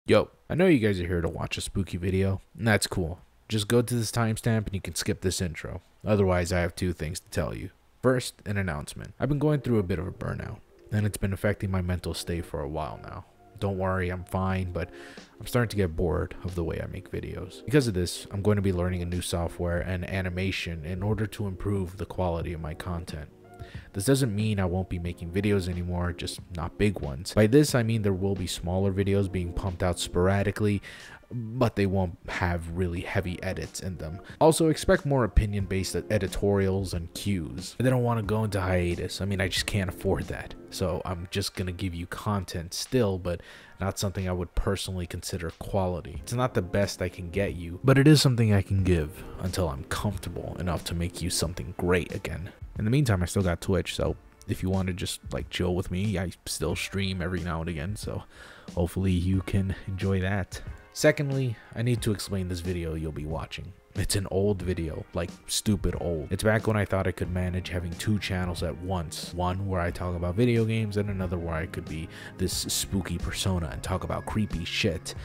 Yo, I know you guys are here to watch a spooky video, and that's cool. Just go to this timestamp and you can skip this intro. Otherwise, I have two things to tell you. First, an announcement. I've been going through a bit of a burnout, and it's been affecting my mental state for a while now. Don't worry, I'm fine, but I'm starting to get bored of the way I make videos. Because of this, I'm going to be learning a new software and animation in order to improve the quality of my content. This doesn't mean I won't be making videos anymore, just not big ones. By this, I mean there will be smaller videos being pumped out sporadically, but they won't have really heavy edits in them. Also, expect more opinion-based editorials and cues. I don't want to go into hiatus. I mean, I just can't afford that. So I'm just gonna give you content still, but not something I would personally consider quality. It's not the best I can get you, but it is something I can give until I'm comfortable enough to make you something great again. In the meantime, I still got Twitch, so if you want to just like chill with me, I still stream every now and again, so hopefully you can enjoy that. Secondly, I need to explain this video you'll be watching. It's an old video, like stupid old. It's back when I thought I could manage having two channels at once. One where I talk about video games and another where I could be this spooky persona and talk about creepy shit.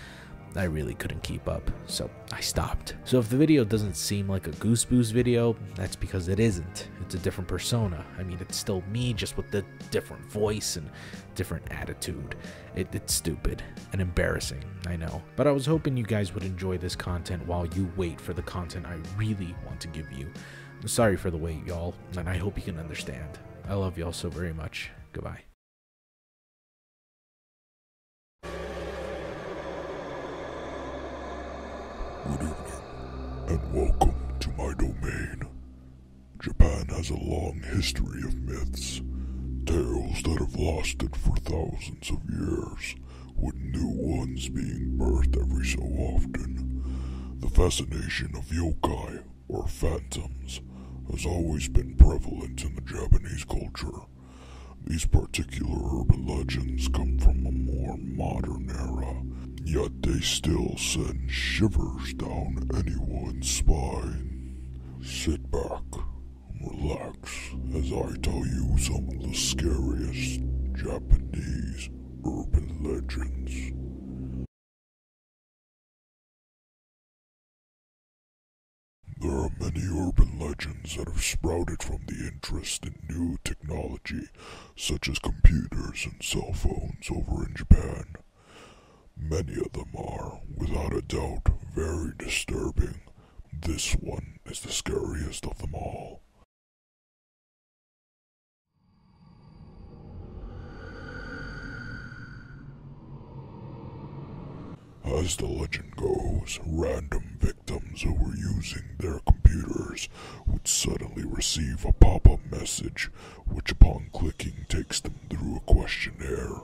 I really couldn't keep up, so I stopped. So if the video doesn't seem like a Goose Boost video, that's because it isn't. It's a different persona. I mean, it's still me, just with the different voice and different attitude. It's stupid and embarrassing, I know. But I was hoping you guys would enjoy this content while you wait for the content I really want to give you. I'm sorry for the wait, y'all, and I hope you can understand. I love y'all so very much. Goodbye. Good evening, and welcome to my domain. Japan has a long history of myths, tales that have lasted for thousands of years, with new ones being birthed every so often. The fascination of yokai, or phantoms, has always been prevalent in the Japanese culture. These particular urban legends come from a more modern era, yet they still send shivers down anyone's spine. Sit back, relax, as I tell you some of the scariest Japanese urban legends. There are many urban legends that have sprouted from the interest in new technology, such as computers and cell phones over in Japan. Many of them are, without a doubt, very disturbing. This one is the scariest of them all. As the legend goes, random victims who were using their computers would suddenly receive a pop-up message, which upon clicking takes them through a questionnaire.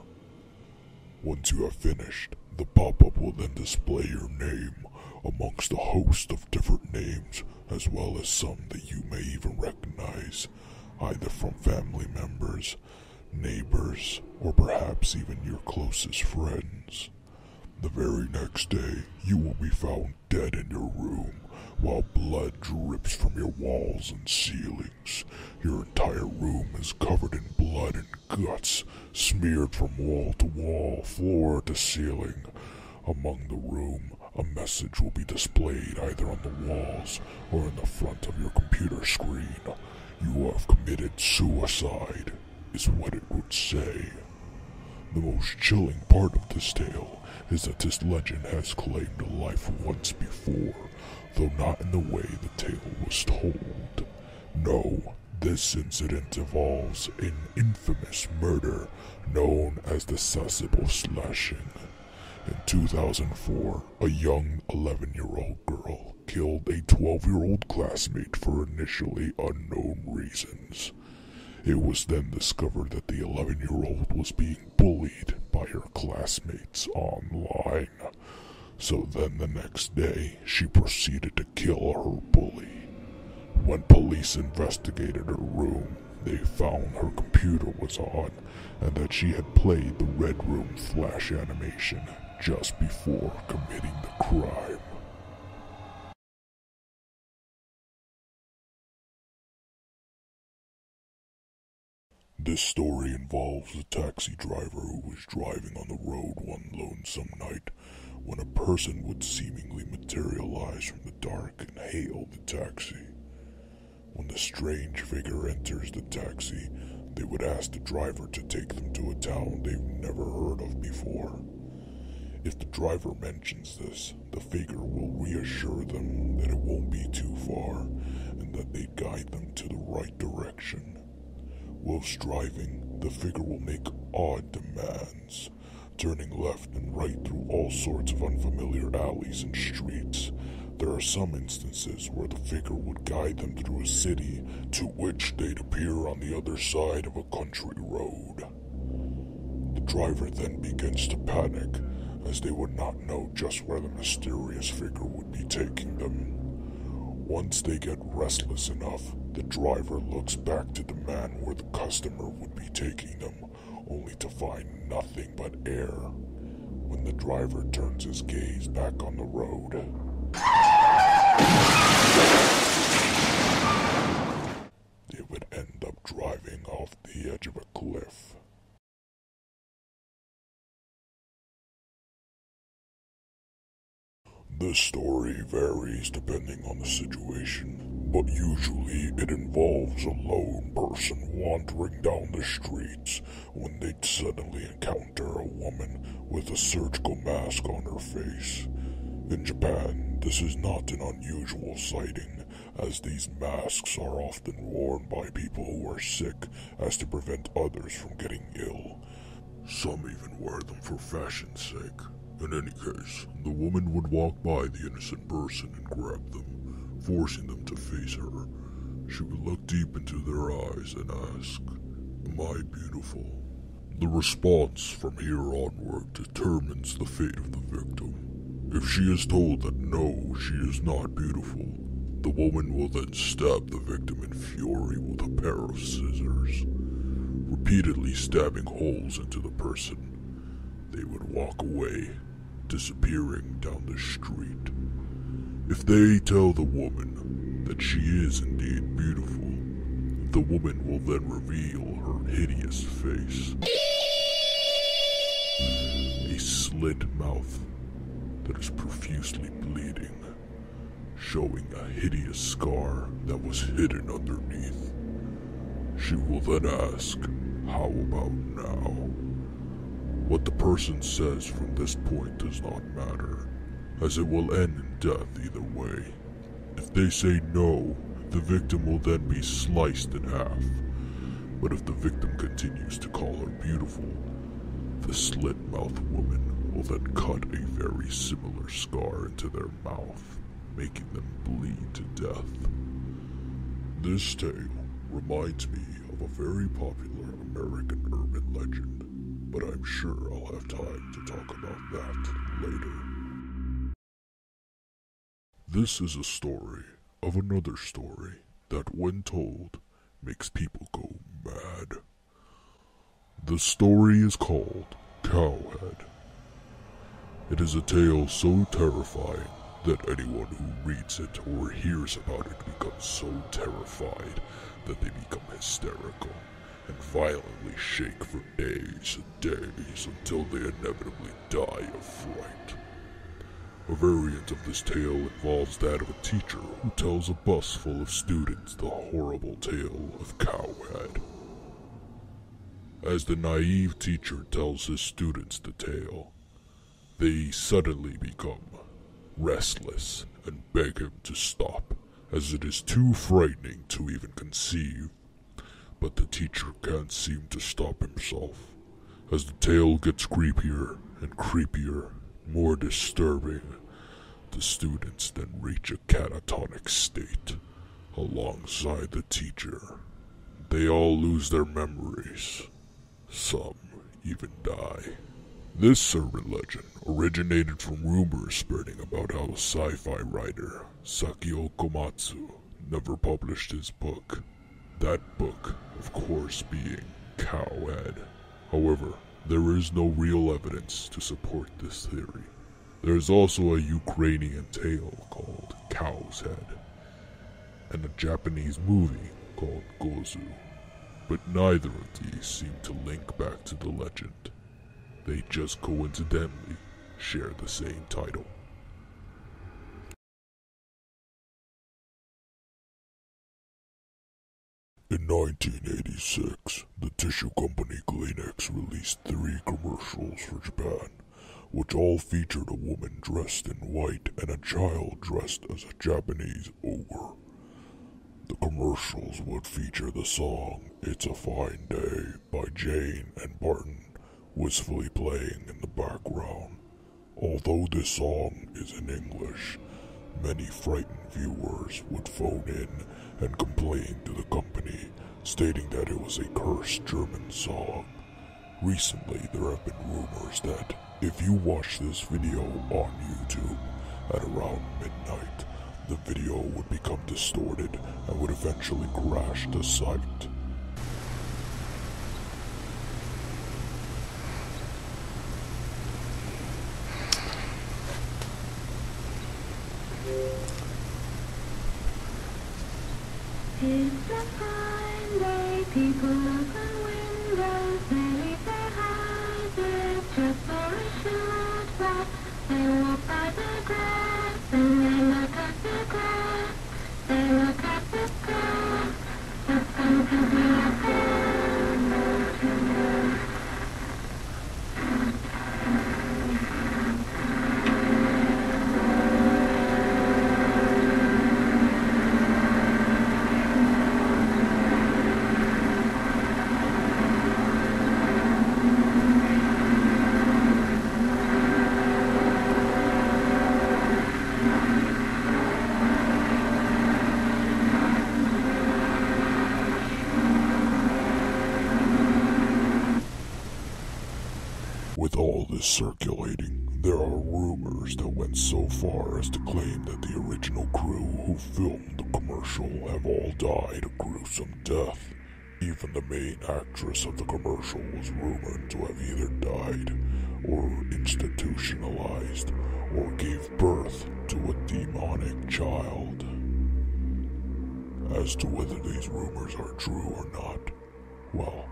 Once you have finished, the pop-up will then display your name amongst a host of different names, as well as some that you may even recognize, either from family members, neighbors, or perhaps even your closest friends. The very next day, you will be found dead in your room, while blood drips from your walls and ceilings. Your entire room is covered in blood and guts, smeared from wall to wall, floor to ceiling. Among the room, a message will be displayed either on the walls or in the front of your computer screen. You have committed suicide, is what it would say. The most chilling part of this tale is that this legend has claimed life once before, though not in the way the tale was told. No, this incident involves an infamous murder known as the Sasebo slashing. In 2004, a young 11-year-old girl killed a 12-year-old classmate for initially unknown reasons. It was then discovered that the 11-year-old was being bullied by her classmates online. So then the next day, she proceeded to kill her bully. When police investigated her room, they found her computer was on and that she had played the Red Room flash animation just before committing the crime. This story involves a taxi driver who was driving on the road one lonesome night when a person would seemingly materialize from the dark and hail the taxi. When the strange figure enters the taxi, they would ask the driver to take them to a town they've never heard of before. If the driver mentions this, the figure will reassure them that it won't be too far and that they guide them to the right direction. Whilst driving, the figure will make odd demands, turning left and right through all sorts of unfamiliar alleys and streets. There are some instances where the figure would guide them through a city to which they'd appear on the other side of a country road. The driver then begins to panic, as they would not know just where the mysterious figure would be taking them. Once they get restless enough, the driver looks back to the man where the customer would be taking them, only to find nothing but air. When the driver turns his gaze back on the road, they would end up driving off the edge of a cliff. This story varies depending on the situation, but usually it involves a lone person wandering down the streets when they suddenly encounter a woman with a surgical mask on her face. In Japan, this is not an unusual sighting, as these masks are often worn by people who are sick as to prevent others from getting ill. Some even wear them for fashion's sake. In any case, the woman would walk by the innocent person and grab them, forcing them to face her. She would look deep into their eyes and ask, "Am I beautiful?" The response from here onward determines the fate of the victim. If she is told that no, she is not beautiful, the woman will then stab the victim in fury with a pair of scissors, repeatedly stabbing holes into the person. They would walk away, disappearing down the street. If they tell the woman that she is indeed beautiful, the woman will then reveal her hideous face. A slit mouth that is profusely bleeding, showing a hideous scar that was hidden underneath. She will then ask, "How about now?" What the person says from this point does not matter, as it will end in death either way. If they say no, the victim will then be sliced in half. But if the victim continues to call her beautiful, the slit-mouthed woman will then cut a very similar scar into their mouth, making them bleed to death. This tale reminds me of a very popular American urban legend, but I'm sure I'll have time to talk about that later. This is a story of another story that, when told, makes people go mad. The story is called Cowhead. It is a tale so terrifying that anyone who reads it or hears about it becomes so terrified that they become hysterical and violently shake for days and days until they inevitably die of fright. A variant of this tale involves that of a teacher who tells a bus full of students the horrible tale of Cowhead. As the naive teacher tells his students the tale, they suddenly become restless and beg him to stop, as it is too frightening to even conceive. But the teacher can't seem to stop himself. As the tale gets creepier and creepier, more disturbing, the students then reach a catatonic state alongside the teacher. They all lose their memories. Some even die. This urban legend originated from rumors spreading about how sci-fi writer Sakio Komatsu never published his book. That book, of course, being Cowhead. However, there is no real evidence to support this theory. There is also a Ukrainian tale called Cow's Head, and a Japanese movie called Gozu, but neither of these seem to link back to the legend. They just coincidentally share the same title. In 1986, the tissue company Kleenex released 3 commercials for Japan, which all featured a woman dressed in white and a child dressed as a Japanese ogre. The commercials would feature the song "It's a Fine Day" by Jane and Barton wistfully playing in the background. Although this song is in English, many frightened viewers would phone in and complain to the company, stating that it was a cursed German song. Recently, there have been rumors that if you watch this video on YouTube at around midnight, the video would become distorted and would eventually crash the site. It's a fine day, people open windows, they leave their houses just for a short while. They walk by the grass and they look at the grass, they look at the grass. It's going to be a fine day tonight. With all this circulating, there are rumors that went so far as to claim that the original crew who filmed the commercial have all died a gruesome death. Even the main actress of the commercial was rumored to have either died, or institutionalized, or gave birth to a demonic child. As to whether these rumors are true or not, well,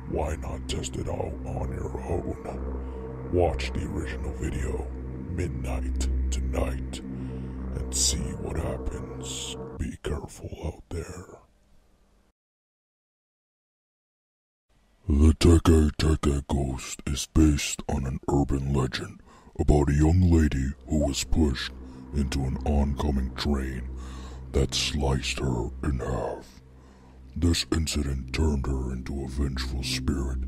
why not test it out on your own? Watch the original video, midnight tonight, and see what happens. Be careful out there. The TEKE ghost is based on an urban legend about a young lady who was pushed into an oncoming train that sliced her in half. This incident turned her into a vengeful spirit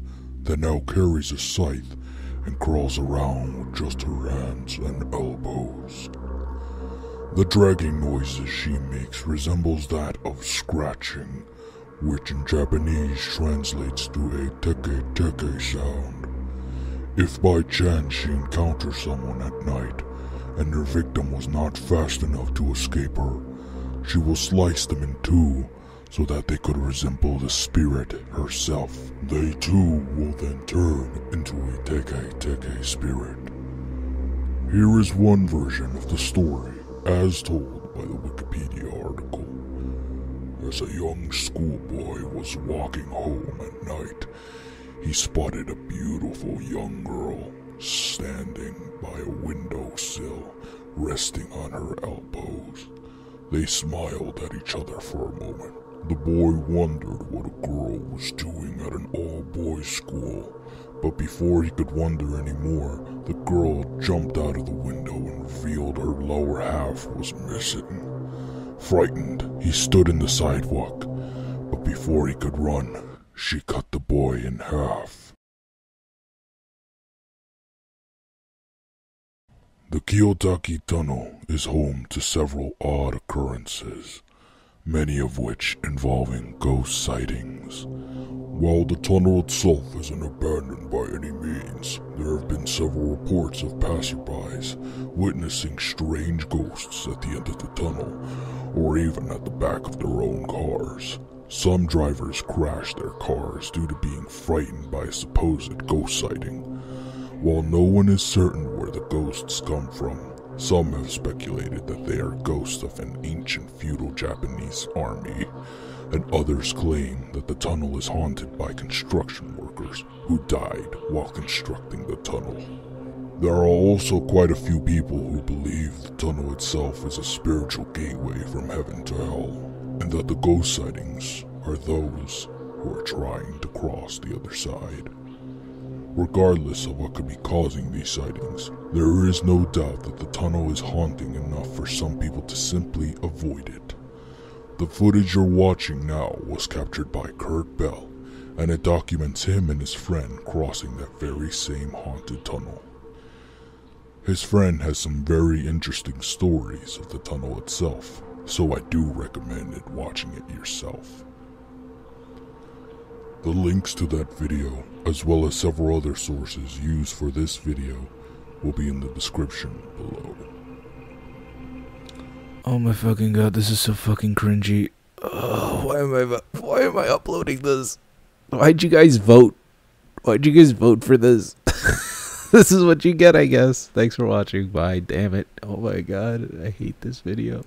that now carries a scythe and crawls around with just her hands and elbows. The dragging noises she makes resembles that of scratching, which in Japanese translates to a teke sound. If by chance she encounters someone at night and their victim was not fast enough to escape her, she will slice them in two so that they could resemble the spirit herself. They too will then turn into a teke spirit. Here is one version of the story as told by the Wikipedia article. As a young schoolboy was walking home at night, he spotted a beautiful young girl standing by a windowsill, resting on her elbows. They smiled at each other for a moment. The boy wondered what a girl was doing at an all-boys school, but before he could wonder anymore, the girl jumped out of the window and revealed her lower half was missing. Frightened, he stood in the sidewalk, but before he could run, she cut the boy in half. The Kiyotaki Tunnel is home to several odd occurrences, many of which involving ghost sightings. While the tunnel itself isn't abandoned by any means, there have been several reports of passerbys witnessing strange ghosts at the end of the tunnel, or even at the back of their own cars. Some drivers crash their cars due to being frightened by a supposed ghost sighting. While no one is certain where the ghosts come from, some have speculated that they are ghosts of an ancient feudal Japanese army, and others claim that the tunnel is haunted by construction workers who died while constructing the tunnel. There are also quite a few people who believe the tunnel itself is a spiritual gateway from heaven to hell, and that the ghost sightings are those who are trying to cross the other side. Regardless of what could be causing these sightings, there is no doubt that the tunnel is haunting enough for some people to simply avoid it. The footage you're watching now was captured by Kurt Bell, and it documents him and his friend crossing that very same haunted tunnel. His friend has some very interesting stories of the tunnel itself, so I do recommend it watching it yourself. The links to that video, as well as several other sources used for this video, will be in the description below. Oh my fucking god, this is so fucking cringy. Why am I uploading this? Why'd you guys vote? Why'd you guys vote for this? This is what you get, I guess. Thanks for watching. Bye. Damn it. Oh my god, I hate this video.